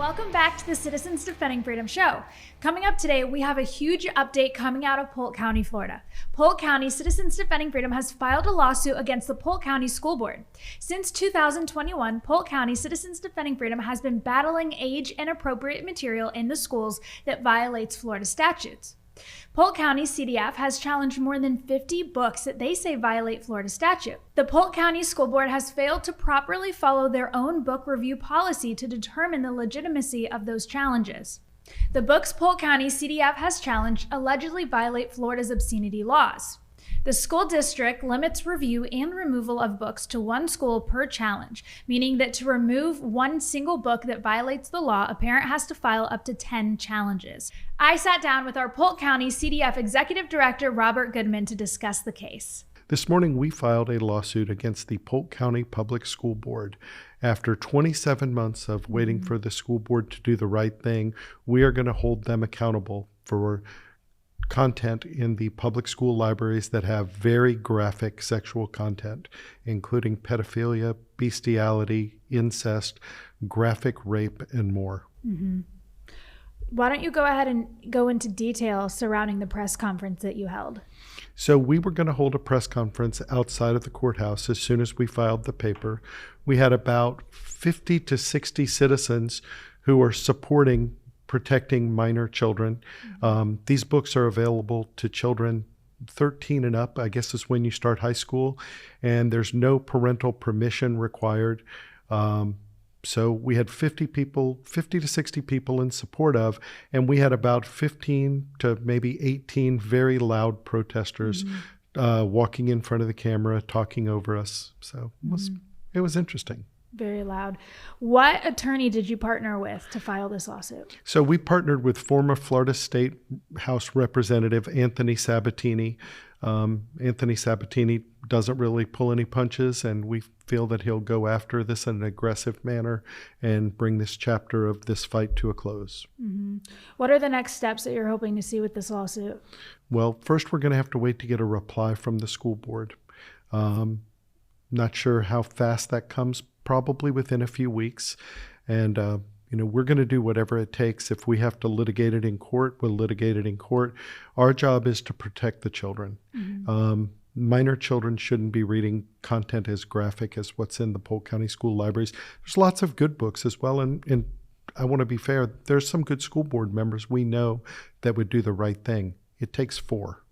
Welcome back to the Citizens Defending Freedom show. Coming up today, we have a huge update coming out of Polk County, Florida. Polk County Citizens Defending Freedom has filed a lawsuit against the Polk County School Board. Since 2021, Polk County Citizens Defending Freedom has been battling age-inappropriate material in the schools that violates Florida statutes. Polk County CDF has challenged more than 50 books that they say violate Florida statute. The Polk County School Board has failed to properly follow their own book review policy to determine the legitimacy of those challenges. The books Polk County CDF has challenged allegedly violate Florida's obscenity laws. The school district limits review and removal of books to one school per challenge, meaning that to remove one single book that violates the law, a parent has to file up to 10 challenges. I sat down with our Polk County CDF Executive Director, Robert Goodman, to discuss the case. This morning, we filed a lawsuit against the Polk County Public School Board. After 27 months of waiting for the school board to do the right thing, we are going to hold them accountable for content in the public school libraries that have very graphic sexual content, including pedophilia, bestiality, incest, graphic rape, and more. Why don't you go ahead and go into detail surrounding the press conference that you held? So we were going to hold a press conference outside of the courthouse as soon as we filed the paper. We had about 50 to 60 citizens who are supporting protecting minor children. These books are available to children 13 and up, I guess is when you start high school, and there's no parental permission required. So we had 50 to 60 people in support of, and we had about 15 to maybe 18 very loud protesters walking in front of the camera, talking over us. So it was interesting. Very loud. What attorney did you partner with to file this lawsuit? So we partnered with former Florida State House Representative Anthony Sabatini. Anthony Sabatini doesn't really pull any punches, and we feel that he'll go after this in an aggressive manner and bring this chapter of this fight to a close. What are the next steps that you're hoping to see with this lawsuit? Well, first we're going to have to wait to get a reply from the school board. Not sure how fast that comes, probably within a few weeks. And, we're going to do whatever it takes. If we have to litigate it in court, we'll litigate it in court. Our job is to protect the children. Minor children shouldn't be reading content as graphic as what's in the Polk County school libraries. There's lots of good books as well. And I want to be fair, there's some good school board members we know that would do the right thing. It takes 4.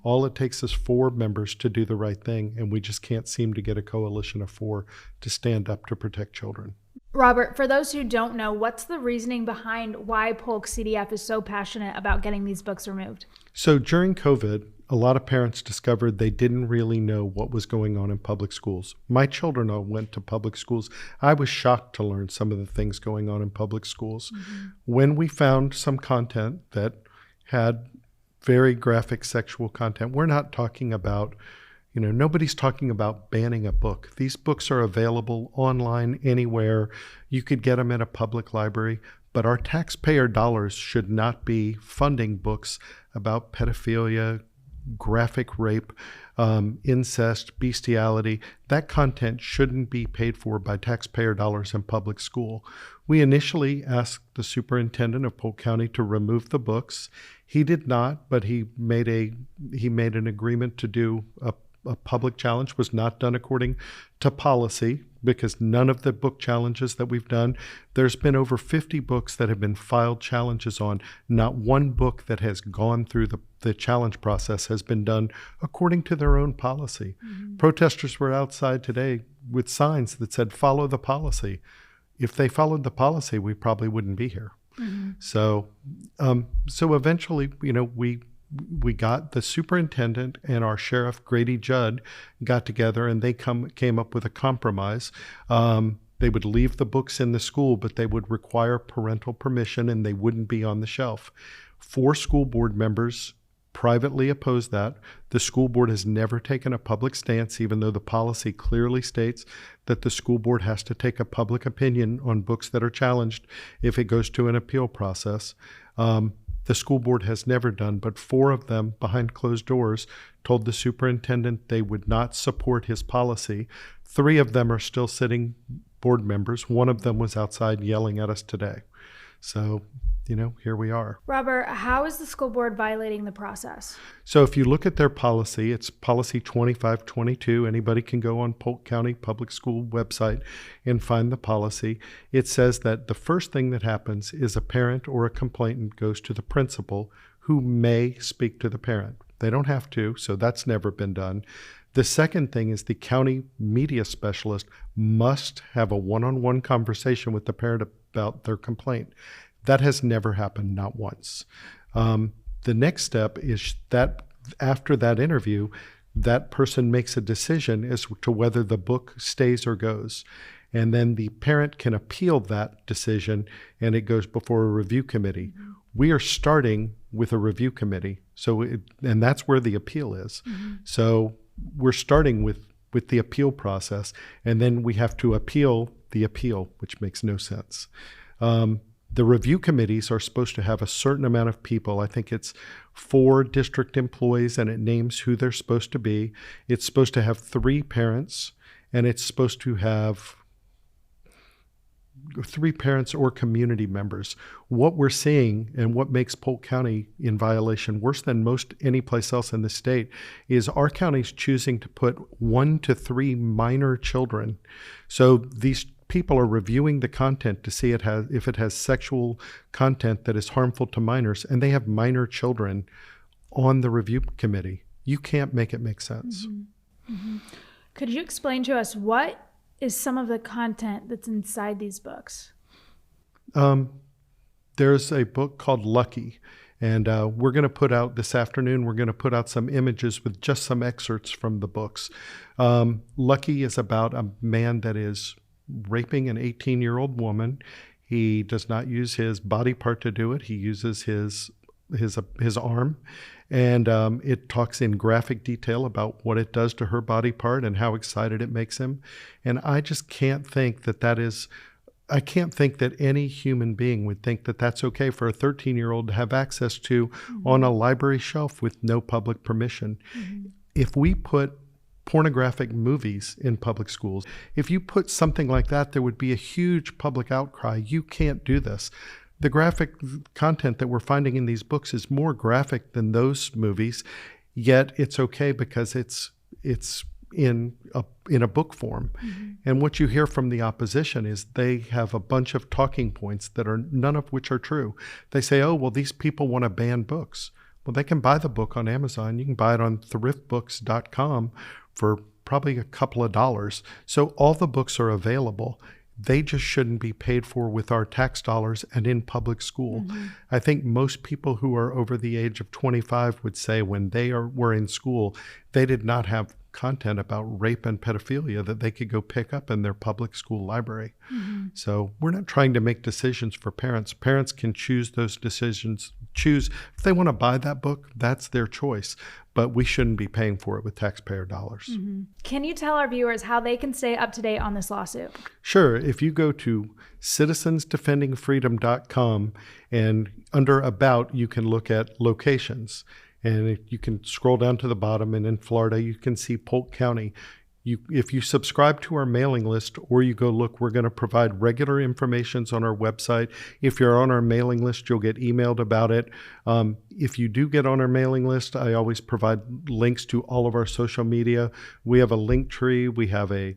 All it takes is 4 members to do the right thing, and we just can't seem to get a coalition of 4 to stand up to protect children. Robert, for those who don't know, what's the reasoning behind why Polk CDF is so passionate about getting these books removed? So during COVID, a lot of parents discovered they didn't really know what was going on in public schools. My children all went to public schools. I was shocked to learn some of the things going on in public schools. When we found some content that had very graphic sexual content, we're not talking about, nobody's talking about banning a book. These books are available online anywhere. You could get them in a public library, but our taxpayer dollars should not be funding books about pedophilia, graphic rape, incest, bestiality. That content shouldn't be paid for by taxpayer dollars in public school. We initially asked the superintendent of Polk County to remove the books. He did not, but he made an agreement to do a public challenge. Was not done according to policy, because none of the book challenges that we've done, there's been over 50 books that have been filed challenges on. Not one book that has gone through the challenge process has been done according to their own policy. Protesters were outside today with signs that said, "Follow the policy." If they followed the policy, we probably wouldn't be here. So eventually, we got the superintendent and our sheriff, Grady Judd, got together, and they came up with a compromise. They would leave the books in the school, but they would require parental permission, and they wouldn't be on the shelf. 4 school board members privately opposed that. The school board has never taken a public stance, even though the policy clearly states that the school board has to take a public opinion on books that are challenged if it goes to an appeal process. The school board has never done, but 4 of them, behind closed doors, told the superintendent they would not support his policy. 3 of them are still sitting board members. 1 of them was outside yelling at us today. So, here we are. Robert, how is the school board violating the process? So if you look at their policy, it's policy 2522. Anybody can go on Polk County Public School website and find the policy. It says that the first thing that happens is a parent or a complainant goes to the principal, who may speak to the parent. They don't have to, so that's never been done. The second thing is the county media specialist must have a one-on-one conversation with the parent about their complaint. That has never happened, not once. The next step is that after that interview, that person makes a decision as to whether the book stays or goes. And then the parent can appeal that decision, and it goes before a review committee. We are starting with a review committee, and that's where the appeal is. So we're starting with the appeal process, and then we have to appeal the appeal, which makes no sense. The review committees are supposed to have a certain amount of people. I think it's 4 district employees, and it names who they're supposed to be. It's supposed to have 3 parents, and it's supposed to have 3 parents or community members. What we're seeing and what makes Polk County in violation worse than most any place else in the state is our county's choosing to put 1 to 3 minor children. So these people are reviewing the content to see if it has sexual content that is harmful to minors, and they have minor children on the review committee. You can't make it make sense. Could you explain to us what is some of the content that's inside these books? There's a book called Lucky, and we're going to put out this afternoon, we're going to put out some images with just some excerpts from the books. Lucky is about a man that is raping an 18-year-old woman. He does not use his body part to do it. He uses his arm, and it talks in graphic detail about what it does to her body part and how excited it makes him. And I just can't think that I can't think that any human being would think that that's okay for a 13-year-old to have access to on a library shelf with no public permission. If we put pornographic movies in public schools, if you put something like that, there would be a huge public outcry. You can't do this. The graphic content that we're finding in these books is more graphic than those movies, yet it's okay because it's in a book form. And what you hear from the opposition is they have a bunch of talking points that are none of which are true. They say, oh, well, these people want to ban books. Well, they can buy the book on Amazon. You can buy it on thriftbooks.com for probably a couple of dollars. So all the books are available. They just shouldn't be paid for with our tax dollars and in public school. I think most people who are over the age of 25 would say when they were in school, they did not have content about rape and pedophilia that they could go pick up in their public school library. So we're not trying to make decisions for parents. Parents can choose those decisions, choose if they want to buy that book, that's their choice. But we shouldn't be paying for it with taxpayer dollars. Can you tell our viewers how they can stay up to date on this lawsuit? Sure. If you go to citizensdefendingfreedom.com and under About, you can look at locations. And you can scroll down to the bottom, and in Florida, you can see Polk County. If you subscribe to our mailing list or you go look, we're going to provide regular information on our website. If you're on our mailing list, you'll get emailed about it. If you do get on our mailing list, I always provide links to all of our social media. We have a link tree. We have a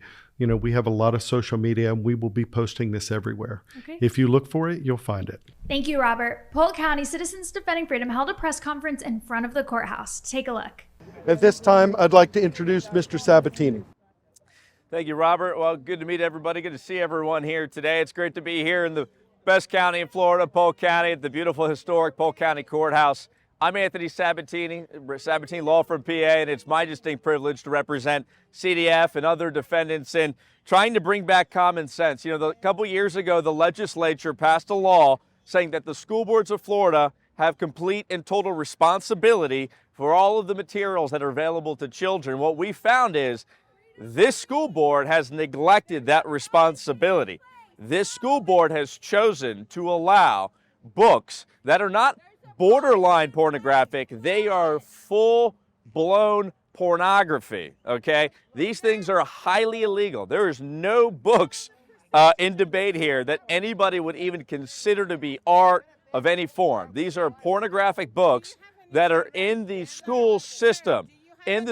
lot of social media, and we will be posting this everywhere. If you look for it, you'll find it. Thank you, Robert. Polk County Citizens Defending Freedom held a press conference in front of the courthouse. Take a look. At this time, I'd like to introduce Mr. Sabatini. Thank you, Robert. Well, good to meet everybody. Good to see everyone here today. It's great to be here in the best county in Florida, Polk County, at the beautiful historic Polk County Courthouse. I'm Anthony Sabatini, Sabatini Law Firm PA, and it's my distinct privilege to represent CDF and other defendants in trying to bring back common sense. A couple years ago, the legislature passed a law saying that the school boards of Florida have complete and total responsibility for all of the materials that are available to children. What we found is this school board has neglected that responsibility. This school board has chosen to allow books that are not borderline pornographic, they are full-blown pornography, okay? These things are highly illegal. There is no books in debate here that anybody would even consider to be art of any form. These are pornographic books that are in the school system, And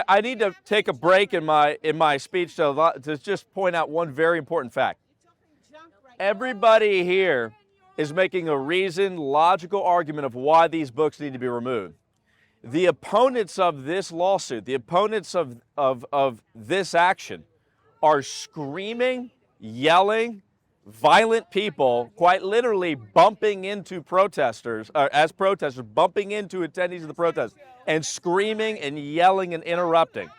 I need to take a break in my speech to just point out one very important fact. Everybody here is making a reasoned, logical argument of why these books need to be removed. The opponents of this lawsuit, the opponents of this action, are screaming, yelling, violent people, quite literally bumping into protesters, as protesters, bumping into attendees of the protest, and screaming and yelling and interrupting.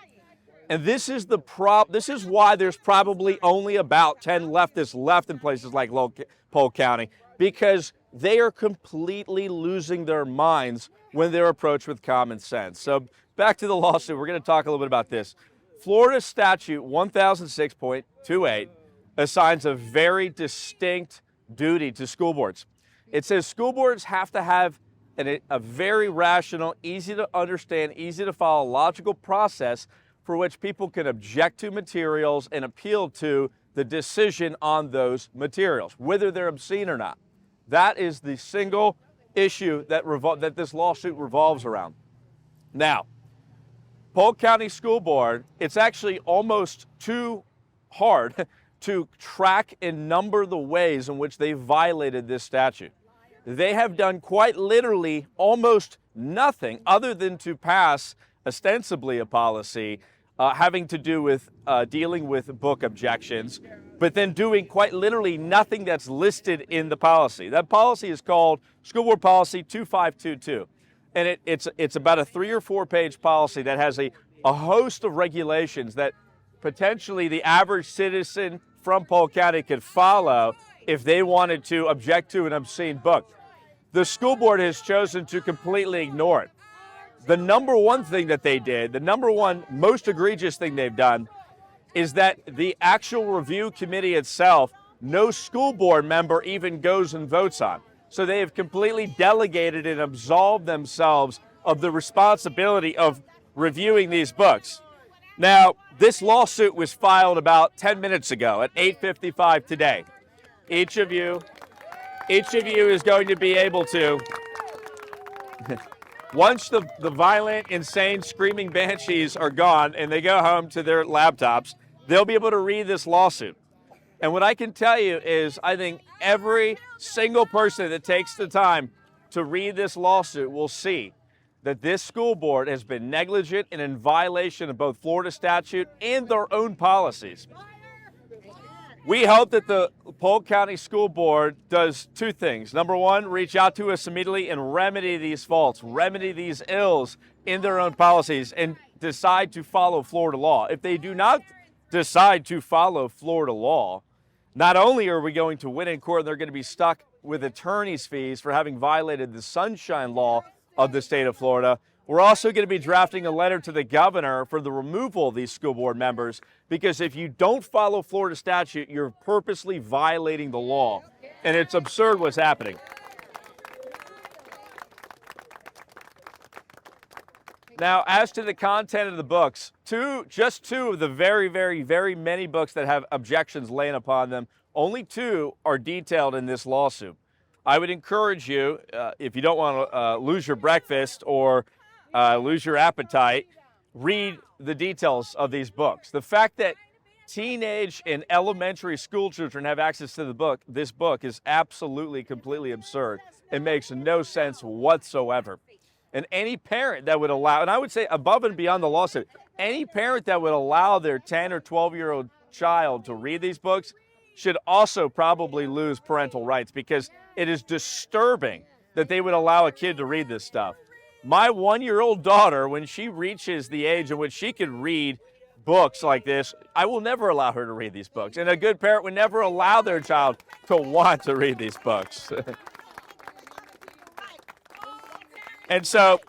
And this is why there's probably only about 10 leftists left in places like Polk County, because they are completely losing their minds when they're approached with common sense. So back to the lawsuit, we're going to talk a little bit about this. Florida Statute 1006.28 assigns a very distinct duty to school boards. It says school boards have to have a very rational, easy to understand, easy to follow, logical process for which people can object to materials and appeal to the decision on those materials, whether they're obscene or not. That is the single issue that this lawsuit revolves around. Now, Polk County School Board, it's actually almost too hard to track and number the ways in which they violated this statute. They have done quite literally almost nothing other than to pass ostensibly a policy having to do with dealing with book objections, but then doing quite literally nothing that's listed in the policy. That policy is called School Board Policy 2522. And it's about a 3 or 4 page policy that has a host of regulations that potentially the average citizen from Polk County could follow if they wanted to object to an obscene book. The school board has chosen to completely ignore it. The number one thing that they did, the number one most egregious thing they've done, is that the actual review committee itself, no school board member even goes and votes on. So they have completely delegated and absolved themselves of the responsibility of reviewing these books. Now, this lawsuit was filed about 10 minutes ago at 8:55 today. Each of you is going to be able to, once the violent, insane, screaming banshees are gone and they go home to their laptops, they'll be able to read this lawsuit. And what I can tell you is I think every single person that takes the time to read this lawsuit will see that this school board has been negligent and in violation of both Florida statute and their own policies. We hope that the Polk County School Board does 2 things. Number 1, reach out to us immediately and remedy these faults, remedy these ills in their own policies, and decide to follow Florida law. If they do not decide to follow Florida law, not only are we going to win in court, they're going to be stuck with attorney's fees for having violated the Sunshine Law of the state of Florida. We're also going to be drafting a letter to the governor for the removal of these school board members, because if you don't follow Florida statute, you're purposely violating the law. And it's absurd what's happening. Now, as to the content of the books, just two of the very, very, very many books that have objections laying upon them, only 2 are detailed in this lawsuit. I would encourage you, if you don't want to lose your breakfast or lose your appetite, read the details of these books. The fact that teenage and elementary school children have access to this book is absolutely, completely absurd. It makes no sense whatsoever. And any parent that would allow, and I would say above and beyond the lawsuit, any parent that would allow their 10 or 12-year-old child to read these books should also probably lose parental rights, because it is disturbing that they would allow a kid to read this stuff. My 1-year-old daughter, when she reaches the age in which she could read books like this, I will never allow her to read these books. And a good parent would never allow their child to want to read these books. And so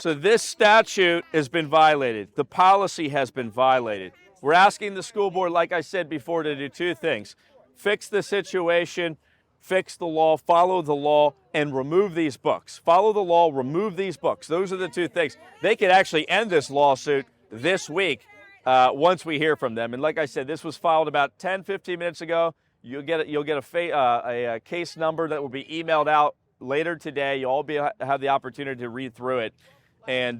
this statute has been violated. The policy has been violated. We're asking the school board, like I said before, to do 2 things. Fix the situation, fix the law, follow the law, and remove these books. Follow the law, remove these books. Those are the 2 things. They could actually end this lawsuit this week once we hear from them. And like I said, this was filed about 10, 15 minutes ago. You'll get a case number that will be emailed out later today. You'll all have the opportunity to read through it. And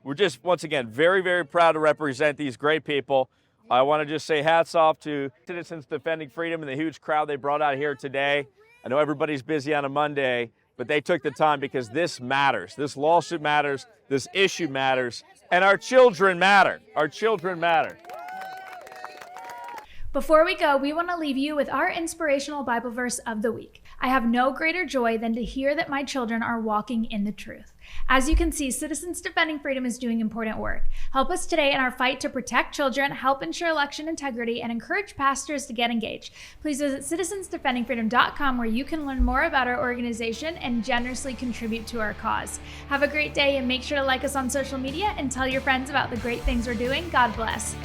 we're just, once again, very, very proud to represent these great people. I want to just say hats off to Citizens Defending Freedom and the huge crowd they brought out here today. I know everybody's busy on a Monday, but they took the time because this matters. This lawsuit matters. This issue matters. And our children matter. Our children matter. Before we go, we want to leave you with our inspirational Bible verse of the week. I have no greater joy than to hear that my children are walking in the truth. As you can see, Citizens Defending Freedom is doing important work. Help us today in our fight to protect children, help ensure election integrity, and encourage pastors to get engaged. Please visit citizensdefendingfreedom.com where you can learn more about our organization and generously contribute to our cause. Have a great day and make sure to like us on social media and tell your friends about the great things we're doing. God bless.